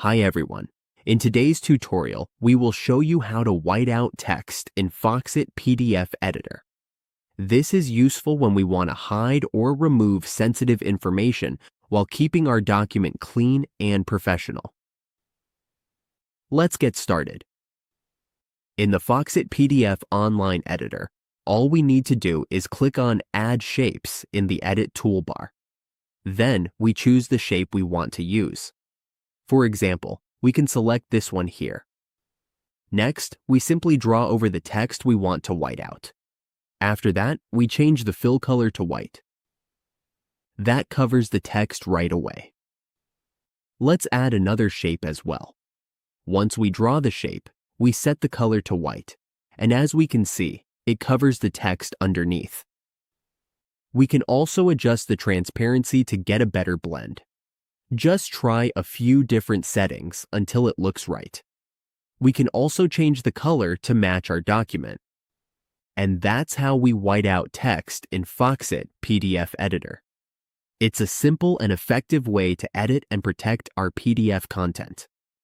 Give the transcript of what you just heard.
Hi everyone. In today's tutorial, we will show you how to white out text in Foxit PDF Editor. This is useful when we want to hide or remove sensitive information while keeping our document clean and professional. Let's get started. In the Foxit PDF Online Editor, all we need to do is click on Add Shapes in the Edit toolbar. Then we choose the shape we want to use. For example, we can select this one here. Next, we simply draw over the text we want to white out. After that, we change the fill color to white. That covers the text right away. Let's add another shape as well. Once we draw the shape, we set the color to white, and as we can see, it covers the text underneath. We can also adjust the transparency to get a better blend. Just try a few different settings until it looks right. We can also change the color to match our document. And that's how we white out text in Foxit PDF Editor. It's a simple and effective way to edit and protect our PDF content.